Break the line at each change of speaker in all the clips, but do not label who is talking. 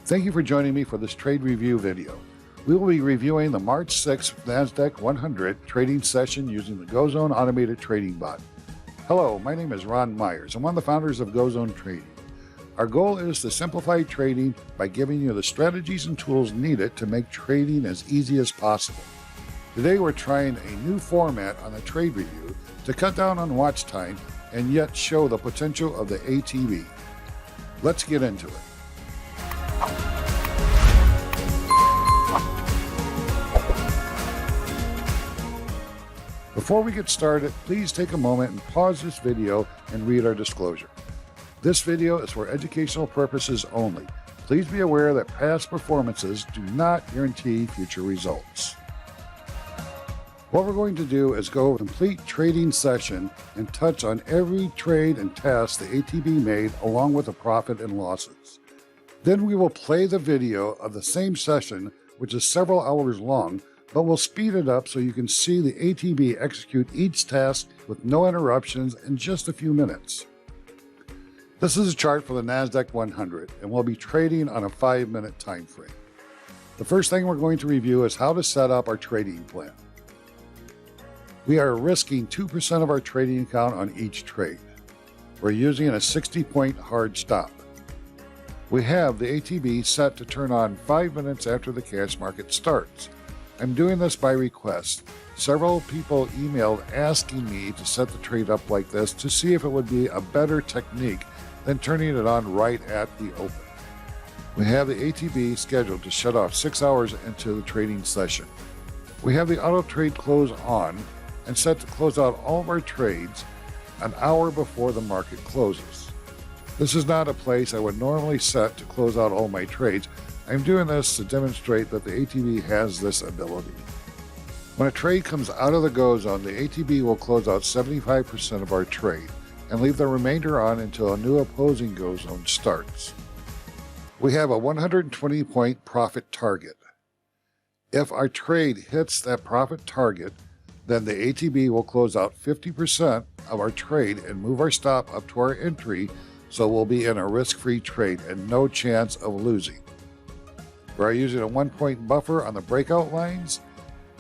Thank you for joining me for this trade review video. We will be reviewing the March 6th Nasdaq 100 trading session using the Go Zone automated trading bot. Hello, my name is Ron Myers. I'm one of the founders of Go Zone Trading. Our goal is to simplify trading by giving you the strategies and tools needed to make trading as easy as possible. Today we're trying a new format on the trade review to cut down on watch time and yet show the potential of the ATB. Let's get into it. Before we get started, please take a moment and pause this video and read our disclosure. This video is for educational purposes only. Please be aware that past performances do not guarantee future results. What we're going to do is go over a complete trading session and touch on every trade and test the ATB made along with the profit and losses. Then we will play the video of the same session, which is several hours long, but we'll speed it up so you can see the ATB execute each task with no interruptions in just a few minutes. This is a chart for the Nasdaq 100 and we'll be trading on a 5-minute time frame. The first thing we're going to review is how to set up our trading plan. We are risking 2% of our trading account on each trade. We're using a 60-point hard stop. We have the ATB set to turn on 5 minutes after the cash market starts. I'm doing this by request. Several people emailed asking me to set the trade up like this to see if it would be a better technique than turning it on right at the open. We have the ATB scheduled to shut off 6 hours into the trading session. We have the auto trade close on and set to close out all of our trades an hour before the market closes. This is not a place I would normally set to close out all my trades. I'm doing this to demonstrate that the ATB has this ability. When a trade comes out of the Go Zone, the ATB will close out 75% of our trade and leave the remainder on until a new opposing Go Zone starts. We have a 120-point profit target. If our trade hits that profit target, then the ATB will close out 50% of our trade and move our stop up to our entry, so we'll be in a risk-free trade and no chance of losing. We're using a 1-point buffer on the breakout lines,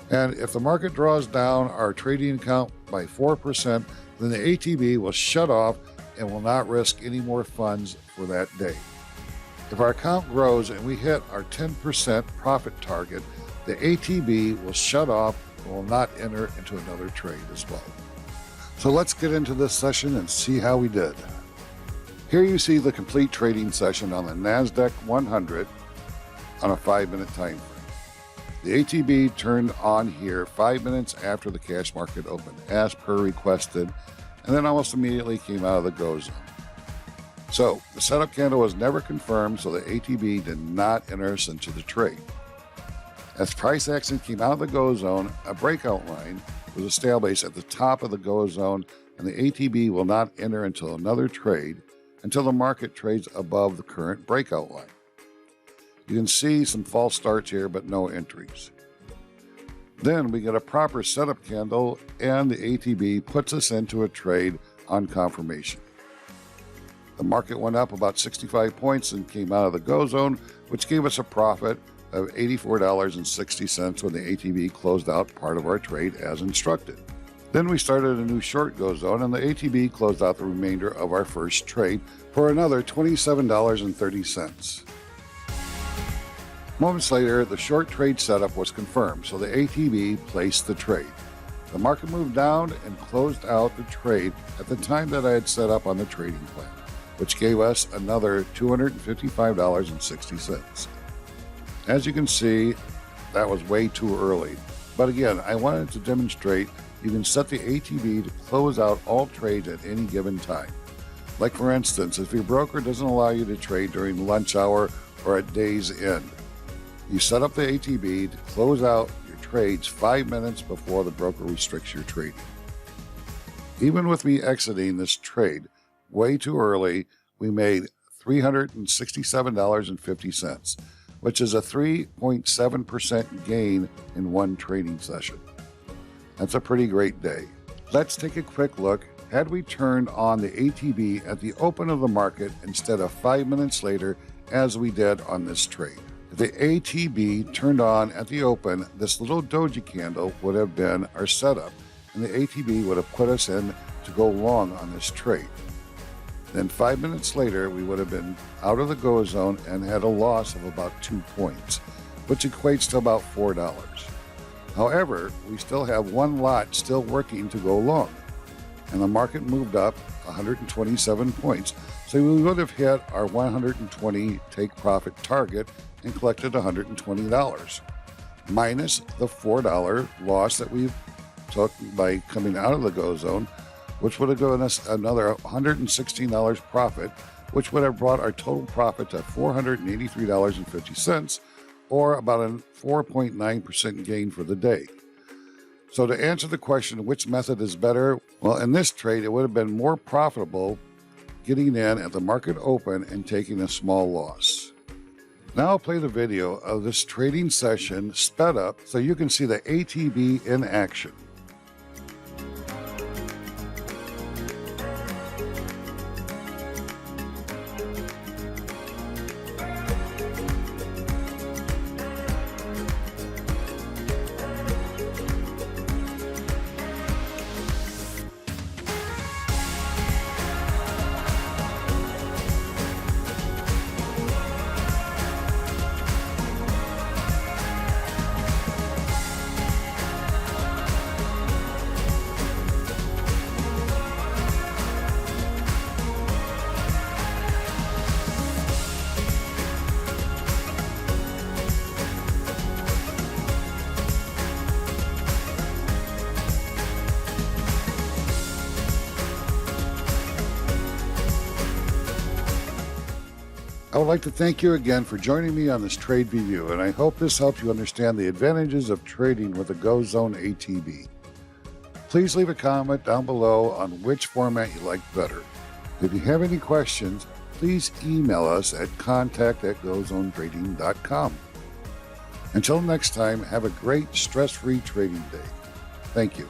and if the market draws down our trading account by 4%, then the ATB will shut off and will not risk any more funds for that day. If our account grows and we hit our 10% profit target, the ATB will shut off and will not enter into another trade as well. So let's get into this session and see how we did. Here you see the complete trading session on the Nasdaq 100 on a 5-minute time frame. The ATB turned on here 5 minutes after the cash market opened, as per requested, and then almost immediately came out of the Go Zone. So the setup candle was never confirmed, so the ATB did not enter us into the trade. As price action came out of the Go Zone, a breakout line was established at the top of the Go Zone, and the ATB will not enter into another trade until the market trades above the current breakout line. You can see some false starts here, but no entries. Then we get a proper setup candle, and the ATB puts us into a trade on confirmation. The market went up about 65 points and came out of the Go Zone, which gave us a profit of $84.60 when the ATB closed out part of our trade as instructed. Then we started a new short Go Zone, and the ATB closed out the remainder of our first trade for another $27.30. Moments later, the short trade setup was confirmed, so the ATB placed the trade. The market moved down and closed out the trade at the time that I had set up on the trading plan, which gave us another $255.60. As you can see, that was way too early. But again, I wanted to demonstrate you can set the ATB to close out all trades at any given time. Like for instance, if your broker doesn't allow you to trade during lunch hour or at day's end, you set up the ATB to close out your trades 5 minutes before the broker restricts your trading. Even with me exiting this trade way too early, we made $367.50, which is a 3.7% gain in one trading session. That's a pretty great day. Let's take a quick look. Had we turned on the ATB at the open of the market instead of 5 minutes later as we did on this trade. If the ATB turned on at the open, this little doji candle would have been our setup, and the ATB would have put us in to go long on this trade. Then 5 minutes later, we would have been out of the go zone and had a loss of about 2 points, which equates to about $4. However, we still have one lot still working to go long, and the market moved up 127 points, so we would have hit our 120 take profit target and collected $120, minus the $4 loss that we took by coming out of the go zone, which would have given us another $116 profit, which would have brought our total profit to $483.50, or about a 4.9% gain for the day. So to answer the question, which method is better? Well, in this trade, it would have been more profitable getting in at the market open and taking a small loss. Now I'll play the video of this trading session sped up so you can see the ATB in action. I would like to thank you again for joining me on this trade review, and I hope this helps you understand the advantages of trading with the Go Zone ATB. Please leave a comment down below on which format you like better. If you have any questions, please email us at contact@gozonetrading.com. Until next time, have a great stress-free trading day. Thank you.